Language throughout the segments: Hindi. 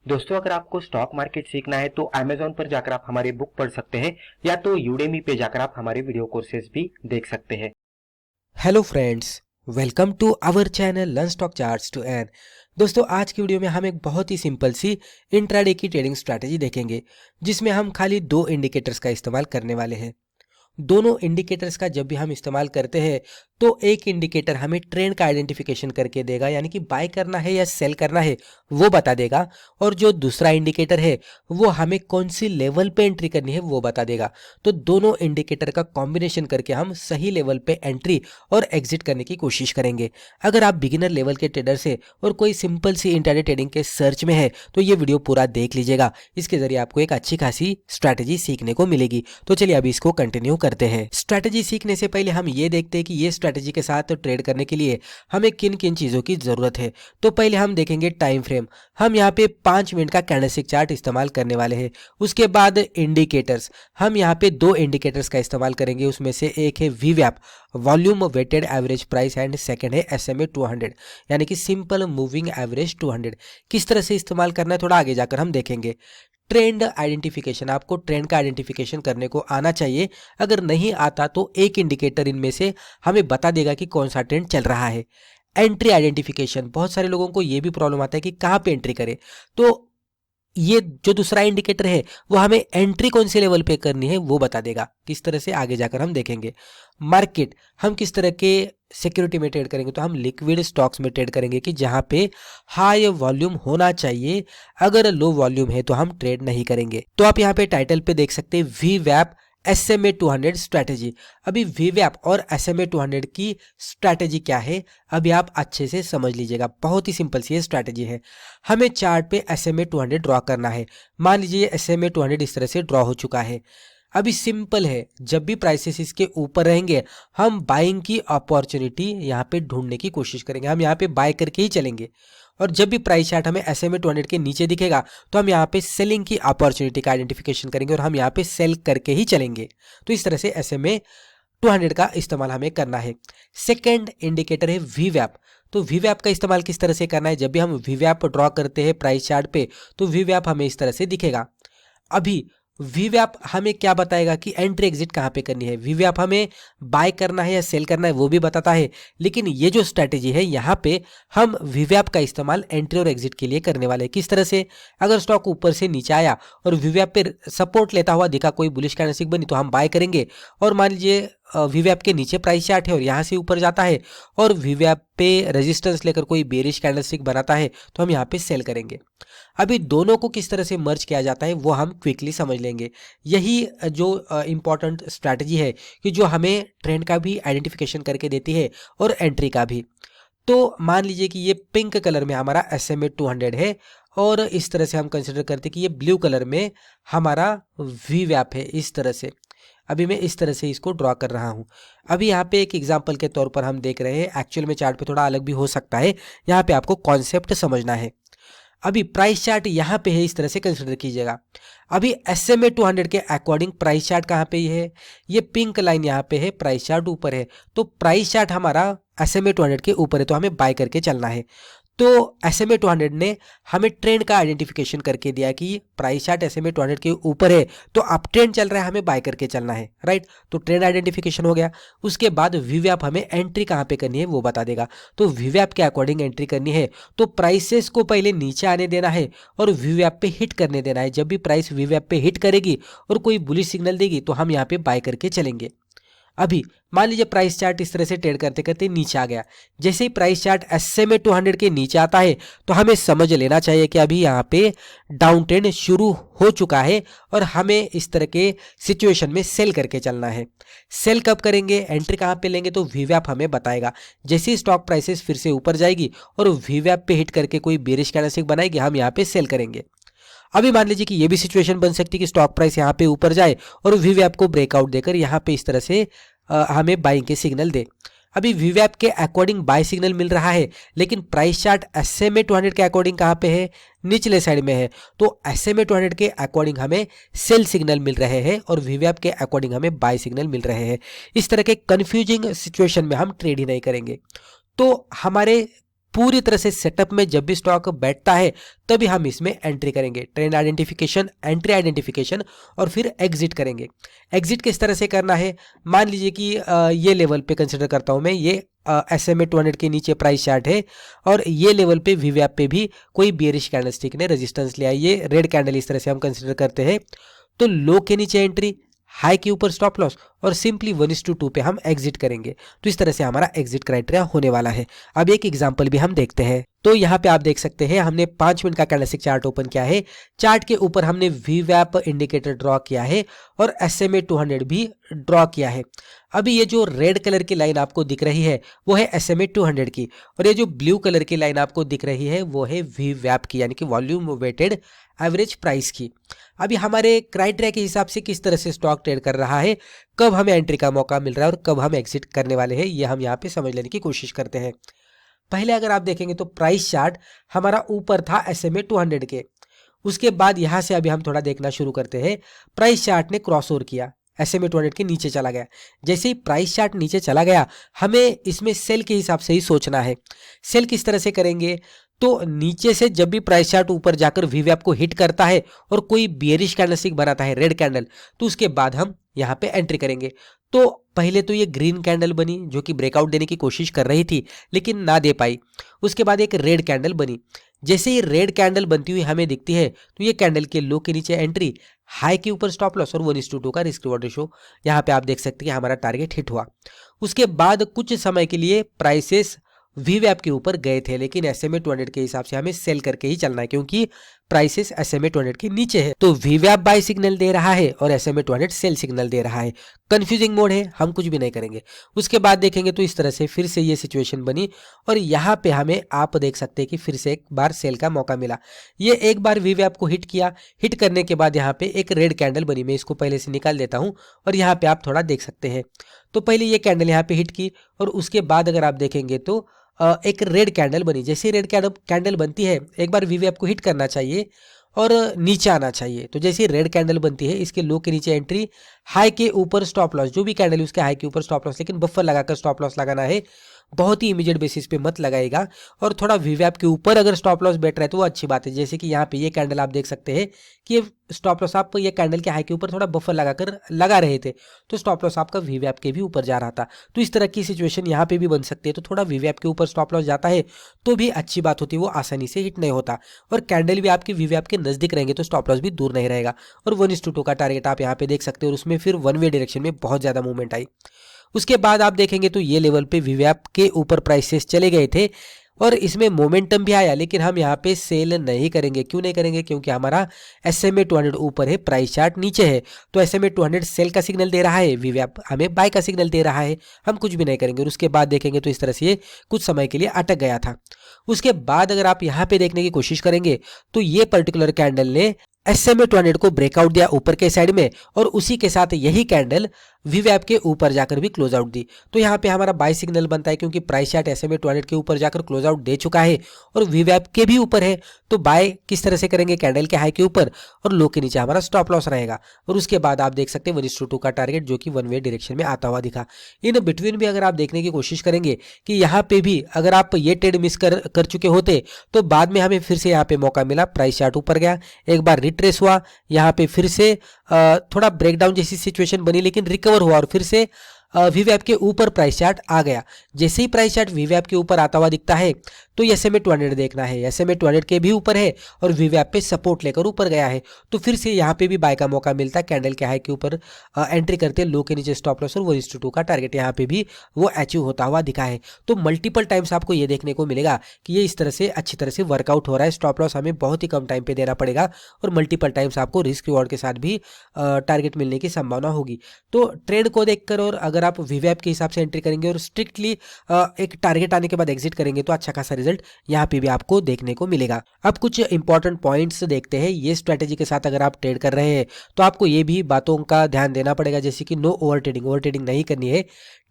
दोस्तों, अगर आपको स्टॉक मार्केट सीखना है तो Amazon पर जाकर आप हमारे बुक पढ़ सकते हैं या तो Udemy पे जाकर आप हमारे वीडियो कोर्सेज भी देख सकते हैं। Hello friends, welcome to our channel learn stock charts to earn. दोस्तों, आज की वीडियो में हम एक बहुत ही सिंपल सी इंट्राडे की ट्रेडिंग स्ट्रैटेजी देखेंगे, जिसमें हम खाली दो इंडिकेटर्स का इस्तेमाल करने वाले हैं। दोनों इंडिकेटर्स का जब भी हम इस्तेमाल करते हैं तो एक इंडिकेटर हमें ट्रेंड का आइडेंटिफिकेशन करके देगा, यानी कि बाय करना है या सेल करना है वो बता देगा, और जो दूसरा इंडिकेटर है वो हमें कौन सी लेवल पे एंट्री करनी है वो बता देगा। तो दोनों इंडिकेटर का कॉम्बिनेशन करके हम सही लेवल पे एंट्री और एग्जिट करने की कोशिश करेंगे। अगर आप बिगिनर लेवल के ट्रेडर से और कोई सिंपल सी इंट्राडे ट्रेडिंग के सर्च में है तो ये वीडियो पूरा देख लीजिएगा। इसके जरिए आपको एक अच्छी खासी स्ट्रैटेजी सीखने को मिलेगी। तो चलिए अभी इसको कंटिन्यू करते हैं। स्ट्रैटेजी सीखने से पहले हम ये देखते हैं कि ये स्ट्रैटेजी के साथ ट्रेड करने के लिए हमें किन किन चीजों की जरूरत है। तो पहले हम देखेंगे टाइम फ्रेम। हम यहाँ पे 5 मिनट का कैंडलस्टिक चार्ट इस्तेमाल करने वाले हैं। उसके बाद इंडिकेटर्स, हम यहाँ पे दो इंडिकेटर्स का इस्तेमाल करेंगे। उसमें से एक है वीवैप, volume weighted average price, and second है SMA 200, यानी कि सिंपल मूविंग एवरेज 200। किस तरह से इस्तेमाल करना है थोड़ा आगे जाकर हम देखेंगे। ट्रेंड आइडेंटिफिकेशन, आपको ट्रेंड का आइडेंटिफिकेशन करने को आना चाहिए। अगर नहीं आता तो एक इंडिकेटर इनमें से हमें बता देगा कि कौन सा ट्रेंड चल रहा है। एंट्री आइडेंटिफिकेशन, बहुत सारे लोगों को ये भी प्रॉब्लम आता है कि कहाँ पे एंट्री करें। तो ये जो दूसरा इंडिकेटर है वो हमें एंट्री कौन से लेवल पे करनी है वो बता देगा। किस तरह से आगे जाकर हम देखेंगे। मार्केट, हम किस तरह के सिक्योरिटी में ट्रेड करेंगे, तो हम लिक्विड स्टॉक्स में ट्रेड करेंगे कि जहां पे हाई वॉल्यूम होना चाहिए। अगर लो वॉल्यूम है तो हम ट्रेड नहीं करेंगे। तो आप यहाँ पे टाइटल पे देख सकते हैं वीवैप SMA 200 स्ट्रैटेजी। अभी वीवैप और SMA 200 की स्ट्रैटेजी क्या है अभी आप अच्छे से समझ लीजिएगा। बहुत ही सिंपल सी स्ट्रैटेजी है। हमें चार्ट पे SMA 200 ड्रॉ करना है। मान लीजिए SMA 200 इस तरह से ड्रॉ हो चुका है। अभी सिंपल है, जब भी प्राइसेस इसके ऊपर रहेंगे हम बाइंग की अपॉर्चुनिटी यहाँ पे ढूंढने की कोशिश करेंगे। हम यहाँ पे बाय करके ही चलेंगे, और जब भी प्राइस चार्ट हमें SMA 200 के नीचे दिखेगा तो हम यहाँ पे सेलिंग की अपॉर्चुनिटी का आइडेंटिफिकेशन करेंगे और हम यहाँ पे सेल करके ही चलेंगे। तो इस तरह से SMA 200 का इस्तेमाल हमें करना है। सेकेंड इंडिकेटर है वीवैप। तो वीवैप का इस्तेमाल किस तरह से करना है, जब भी हम वीवैप ड्रॉ करते हैं प्राइस चार्ट पे तो वीवैप हमें इस तरह से दिखेगा। अभी वीवैप हमें क्या बताएगा कि एंट्री एग्जिट कहाँ पे करनी है। वीवैप हमें बाय करना है या सेल करना है वो भी बताता है, लेकिन ये जो स्ट्रैटेजी है यहाँ पे हम वीवैप का इस्तेमाल एंट्री और एग्जिट के लिए करने वाले हैं। किस तरह से, अगर स्टॉक ऊपर से नीचे आया और वीवैप पे सपोर्ट लेता हुआ दिखा, कोई बुलिश कैंडलस्टिक बनी तो हम बाय करेंगे। और मान लीजिए वीवैप के नीचे प्राइस चार्ट है और यहाँ से ऊपर जाता है और वीवैप पे रेजिस्टेंस लेकर कोई बेरिश कैंडलस्टिक बनाता है तो हम यहाँ पे सेल करेंगे। अभी दोनों को किस तरह से मर्ज किया जाता है वो हम क्विकली समझ लेंगे। यही जो इम्पोर्टेंट स्ट्रैटेजी है कि जो हमें ट्रेंड का भी आइडेंटिफिकेशन करके देती है और एंट्री का भी। तो मान लीजिए कि ये पिंक कलर में हमारा SMA 200 है, और इस तरह से हम कंसिडर करते हैं कि ये ब्लू कलर में हमारा वीवैप है। इस तरह से अभी मैं इस तरह से इसको ड्रॉ कर रहा हूँ। अभी यहाँ पे एक एग्जांपल के तौर पर हम देख रहे हैं, एक्चुअल में चार्ट पे थोड़ा अलग भी हो सकता है। यहाँ पे आपको कॉन्सेप्ट समझना है। अभी प्राइस चार्ट यहाँ पे है, इस तरह से कंसिडर कीजिएगा। अभी SMA 200 के अकॉर्डिंग प्राइस चार्ट कहाँ पे है, ये पिंक लाइन यहाँ पे है, प्राइस चार्ट ऊपर है। तो प्राइस चार्ट हमारा SMA 200 के ऊपर है तो हमें बाय करके चलना है। तो SMA 200 ने हमें ट्रेंड का आइडेंटिफिकेशन करके दिया कि प्राइस चार्ट SMA 200 के ऊपर है तो अप ट्रेंड चल रहा है, हमें बाय करके चलना है, राइट। तो ट्रेंड आइडेंटिफिकेशन हो गया। उसके बाद वीवैप हमें एंट्री कहाँ पे करनी है वो बता देगा। तो वीवैप के अकॉर्डिंग एंट्री करनी है तो प्राइसेस को पहले नीचे आने देना है और वीवैप पे हिट करने देना है। जब भी प्राइस वीवैप पे हिट करेगी और कोई बुलिश सिग्नल देगी तो हम यहाँ पे बाय करके चलेंगे। अभी मान लीजिए प्राइस चार्ट इस तरह से ट्रेड करते करते नीचे आ गया। जैसे ही प्राइस चार्ट SMA 200 के नीचे आता है तो हमें समझ लेना चाहिए कि अभी यहाँ पे डाउन ट्रेंड शुरू हो चुका है और हमें इस तरह के सिचुएशन में सेल करके चलना है। सेल कब करेंगे, एंट्री कहाँ पे लेंगे, तो वीवैप हमें बताएगा। जैसे ही स्टॉक प्राइसेस फिर से ऊपर जाएगी और वीवैप पे हिट करके कोई बेरिश कैंडलस्टिक बनाएगी हम यहाँ पे सेल करेंगे। अभी मान लीजिए कि ये भी सिचुएशन बन सकती है कि स्टॉक प्राइस यहाँ पे ऊपर जाए और वीवैप को ब्रेकआउट देकर यहाँ पे इस तरह से हमें बाइंग के सिग्नल दे। अभी वीवैप के अकॉर्डिंग बाय सिग्नल मिल रहा है, लेकिन प्राइस चार्ट SMA 200 के अकॉर्डिंग कहाँ पे है, निचले साइड में है। तो SMA 200 के अकॉर्डिंग हमें सेल सिग्नल मिल रहे हैं और वीवैप के अकॉर्डिंग हमें बाय सिग्नल मिल रहे हैं। इस तरह के कंफ्यूजिंग सिचुएशन में हम ट्रेड ही नहीं करेंगे। तो हमारे पूरी तरह से सेटअप में जब भी स्टॉक बैठता है तभी हम इसमें एंट्री करेंगे। ट्रेंड आइडेंटिफिकेशन, एंट्री आइडेंटिफिकेशन और फिर एग्जिट करेंगे। एग्जिट किस तरह से करना है, मान लीजिए कि ये लेवल पे कंसिडर करता हूं मैं, ये SMA 200 के नीचे प्राइस चार्ट है और ये लेवल पे वीवैप पे भी कोई बेरिश कैंडलस्टिक ने रेजिस्टेंस लिया, ये रेड कैंडल इस तरह से हम कंसिडर करते हैं। तो लो के नीचे एंट्री, हाई के ऊपर स्टॉप लॉस और सिंपली 1:2 पे हम एग्जिट करेंगे। तो इस तरह से हमारा एग्जिट क्राइटेरिया होने वाला है। अब एक एग्जांपल भी हम देखते हैं। तो यहाँ पे आप देख सकते हैं हमने 5 मिनट का कैंडलस्टिक चार्ट ओपन किया है। चार्ट के ऊपर हमने वीवैप इंडिकेटर ड्रॉ किया है और SMA 200 भी ड्रॉ किया है। अभी ये जो रेड कलर की लाइन आपको दिख रही है वो है SMA 200 की और ये जो ब्लू कलर की लाइन आपको दिख रही है वो है वीवैप की, यानी कि वॉल्यूम वेटेड एवरेज प्राइस की। अभी हमारे क्राइटेरिया के हिसाब से किस तरह से स्टॉक ट्रेड कर रहा है, कब हमें एंट्री का मौका मिल रहा है और कब हम एग्जिट करने वाले हैं, ये हम यहाँ पे समझ लेने की कोशिश करते हैं। पहले अगर आप देखेंगे तो प्राइस चार्ट हमारा ऊपर था SMA 200 के, उसके बाद यहाँ से अभी हम थोड़ा देखना शुरू करते हैं। प्राइस चार्ट ने क्रॉस ओवर किया, SMA 200 के नीचे चला गया। जैसे ही प्राइस चार्ट नीचे चला गया हमें इसमें सेल के हिसाब से ही सोचना है। सेल किस तरह से करेंगे, तो नीचे से जब भी प्राइस चार्ट ऊपर जाकर वीवैप को हिट करता है और कोई बेयरिश कैंडलस्टिक बनाता है रेड कैंडल, तो उसके बाद हम यहाँ पे एंट्री करेंगे। तो पहले तो ये ग्रीन कैंडल बनी जो कि ब्रेकआउट देने की कोशिश कर रही थी लेकिन ना दे पाई। उसके बाद एक रेड कैंडल बनी। जैसे ही रेड कैंडल बनती हुई हमें दिखती है तो ये कैंडल के लो के नीचे एंट्री, हाई के ऊपर स्टॉप लॉस और 1:2 का रिस्क रिवॉर्ड रेशो। यहाँ पे आप देख सकते हैं हमारा टारगेट हिट हुआ। उसके बाद कुछ समय के लिए प्राइसेस वीवैप के ऊपर गए थे लेकिन SMA 200 के हिसाब से हमें सेल करके ही चलना है क्योंकि प्राइसेस SMA 200 के नीचे है। तो वीवैप बाय सिग्नल दे रहा है और SMA 200 सेल सिग्नल दे रहा है। कंफ्यूजिंग मोड है, हम कुछ भी नहीं करेंगे। उसके बाद देखेंगे तो इस तरह से फिर से ये सिचुएशन बनी और यहाँ पे हमें आप देख सकते हैं कि फिर से एक बार सेल का मौका मिला। ये एक बार वीवैप को हिट किया, हिट करने के बाद यहाँ पे एक रेड कैंडल बनी। मैं इसको पहले से निकाल देता हूँ और यहाँ पे आप थोड़ा देख सकते हैं। तो पहले ये कैंडल यहाँ पे हिट की और उसके बाद अगर आप देखेंगे तो एक रेड कैंडल बनी। जैसे रेड कैंडल बनती है एक बार वीवैप को हिट करना चाहिए और नीचे आना चाहिए। तो जैसे रेड कैंडल बनती है इसके लो के नीचे एंट्री, हाई के ऊपर स्टॉप लॉस, जो भी कैंडल है उसके हाई के ऊपर स्टॉप लॉस, लेकिन बफर लगाकर स्टॉप लॉस लगाना है। बहुत ही इमीडिएट बेसिस पे मत लगाएगा और थोड़ा वीवैप के ऊपर अगर स्टॉप लॉस बैठ रहा है तो वो अच्छी बात है। जैसे कि यहाँ पे ये कैंडल आप देख सकते हैं कि ये स्टॉप लॉस आप ये कैंडल के हाई के ऊपर थोड़ा बफर लगाकर लगा रहे थे तो स्टॉप लॉस आपका वीवैप के भी ऊपर जा रहा था। तो इस तरह की सिचुएशन यहाँ पे भी बन सकती है। तो थोड़ा वीवैप के ऊपर स्टॉप लॉस जाता है तो भी अच्छी बात होती है, वो आसानी से हिट नहीं होता और कैंडल भी आपकी वीवैप के नजदीक रहेंगे तो स्टॉप लॉस भी दूर नहीं रहेगा। और 1:2 का टारगेट आप यहाँ पे देख सकते हो और उसमें फिर वन वे डायरेक्शन में बहुत ज्यादा मूवमेंट आई। उसके बाद आप देखेंगे तो ये लेवल पे वीवैप के ऊपर प्राइसेस चले गए थे और इसमें मोमेंटम भी आया लेकिन हम यहाँ पे सेल नहीं करेंगे। क्यों नहीं करेंगे, क्योंकि हमारा SMA 200 ऊपर है, प्राइस चार्ट नीचे है। तो SMA 200 सेल का सिग्नल दे रहा है, वीवैप हमें बाय का सिग्नल दे रहा है, हम कुछ भी नहीं करेंगे। और उसके बाद देखेंगे तो इस तरह से ये कुछ समय के लिए अटक गया था। उसके बाद अगर आप यहाँ पे देखने की कोशिश करेंगे तो ये पर्टिकुलर कैंडल ने SMA 200 को ब्रेकआउट दिया ऊपर के साइड में और उसी के साथ यही कैंडल वीवैप के ऊपर जाकर भी क्लोज आउट दी। तो यहाँ पे हमारा बाय सिग्नल बनता है क्योंकि प्राइस चार्ट SMA 200 के ऊपर जाकर क्लोज आउट दे चुका है और वीवैप के भी ऊपर है। तो बाय किस तरह से करेंगे, कैंडल के हाई के ऊपर और लो के नीचे हमारा स्टॉप लॉस रहेगा। और उसके बाद आप देख सकते हैं 1:2 का टारगेट जो कि वन वे डायरेक्शन में आता हुआ दिखा। इन बिटवीन भी अगर आप देखने की कोशिश करेंगे कि यहाँ पे भी अगर आप ये ट्रेड मिस कर चुके होते तो बाद में हमें फिर से यहाँ पे मौका मिला, प्राइस चार्ट ऊपर गया, एक बार रिट्रेस हुआ, यहाँ पे फिर से थोड़ा ब्रेकडाउन जैसी सिचुएशन बनी लेकिन रिकवर हुआ और फिर से वीवैप के ऊपर प्राइस चार्ट आ गया। जैसे ही प्राइस चार्ट वीवैप के ऊपर आता हुआ दिखता है तो SMA 200 देखना है, SMA 200 के भी ऊपर है और वीवैप पे सपोर्ट लेकर ऊपर गया है। तो फिर से यहाँ पे भी बाय का मौका मिलता है, कैंडल के हाई के ऊपर एंट्री करते हैं, लो के नीचे स्टॉप लॉस और 1:2 का टारगेट यहाँ पे भी वो अचीव होता हुआ दिखा है। तो मल्टीपल टाइम्स आपको ये देखने को मिलेगा कि ये इस तरह से अच्छी तरह से वर्कआउट हो रहा है। स्टॉप लॉस हमें बहुत ही कम टाइम पे देना पड़ेगा और मल्टीपल टाइम्स आपको रिस्क रिवॉर्ड के साथ भी टारगेट मिलने की संभावना होगी। तो ट्रेड को देखकर और अगर आप वीवैप के हिसाब से एंट्री करेंगे और स्ट्रिक्टली एक टारगेट आने के बाद एग्जिट करेंगे तो अच्छा खासा रिजल्ट यहाँ पे भी आपको देखने को मिलेगा। अब कुछ इंपॉर्टेंट पॉइंट्स देखते हैं। ये स्ट्रेटेजी के साथ अगर आप ट्रेड कर रहे हैं तो आपको ये भी बातों का ध्यान देना पड़ेगा, जैसे कि नो ओवर ट्रेडिंग नहीं करनी है।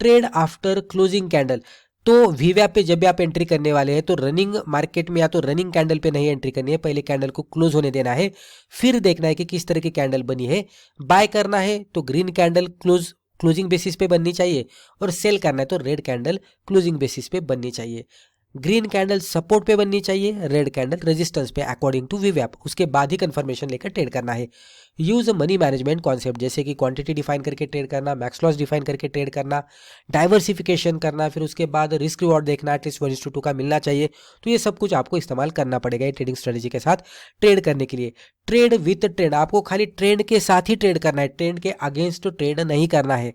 ट्रेड आफ्टर क्लोजिंग कैंडल, तो वीवैप पे जब भी आप एंट्री करने वाले हैं तो रनिंग मार्केट में या तो रनिंग कैंडल पे नहीं एंट्री करनी है, पहले कैंडल को क्लोज होने देना है, फिर देखना है कि किस तरह की कैंडल बनी है। बाय करना है तो ग्रीन कैंडल क्लोजिंग बेसिस पे बननी चाहिए और सेल करना है तो रेड कैंडल क्लोजिंग बेसिस पे बननी चाहिए। ग्रीन कैंडल सपोर्ट पे बननी चाहिए, रेड कैंडल रेजिस्टेंस पे अकॉर्डिंग टू वीवैप। उसके बाद ही कंफर्मेशन लेकर ट्रेड करना है। यूज मनी मैनेजमेंट कॉन्सेप्ट, जैसे कि क्वांटिटी डिफाइन करके ट्रेड करना, मैक्स लॉस डिफाइन करके ट्रेड करना, डाइवर्सिफिकेशन करना, फिर उसके बाद रिस्क रिवॉर्ड देखना, एटलीस्ट 1:2 का मिलना चाहिए। तो ये सब कुछ आपको इस्तेमाल करना पड़ेगा ये ट्रेडिंग स्ट्रेटेजी के साथ ट्रेड करने के लिए। ट्रेड विथ ट्रेंड, आपको खाली ट्रेंड के साथ ही ट्रेड करना है, ट्रेंड के अगेंस्ट ट्रेड नहीं करना है।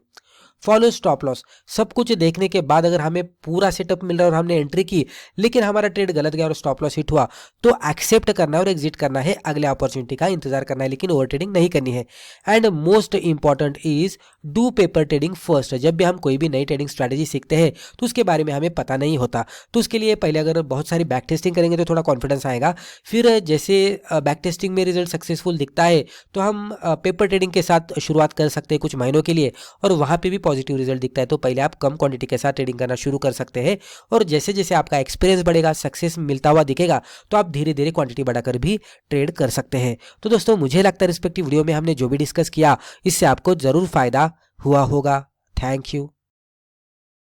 फॉलो स्टॉप लॉस, सब कुछ देखने के बाद अगर हमें पूरा सेटअप मिल रहा है और हमने एंट्री की लेकिन हमारा ट्रेड गलत गया और स्टॉप लॉस हिट हुआ, तो एक्सेप्ट करना है और एग्जिट करना है, अगले अपॉर्चुनिटी का इंतजार करना है, लेकिन ओवर ट्रेडिंग नहीं करनी है। And most important is do paper trading first. जब भी हम कोई भी नई ट्रेडिंग स्ट्रैटेजी सीखते हैं तो उसके बारे में हमें पता नहीं होता, तो उसके लिए पहले अगर बहुत सारी बैक टेस्टिंग करेंगे तो थोड़ा कॉन्फिडेंस आएगा। फिर जैसे बैक टेस्टिंग में रिजल्ट सक्सेसफुल दिखता है तो हम पेपर ट्रेडिंग के साथ शुरुआत कर सकते हैं कुछ महीनों के लिए, और वहाँ पे भी पॉजिटिव रिजल्ट दिखता है तो पहले आप कम क्वांटिटी के साथ ट्रेडिंग करना शुरू कर सकते हैं। और जैसे जैसे आपका एक्सपीरियंस बढ़ेगा, सक्सेस मिलता हुआ दिखेगा, तो आप धीरे धीरे क्वांटिटी बढ़ाकर भी ट्रेड कर सकते हैं। तो दोस्तों, मुझे लगता है रिस्पेक्टिव वीडियो में हमने जो भी डिस्कस किया इससे आपको जरूर फायदा हुआ होगा। Thank you.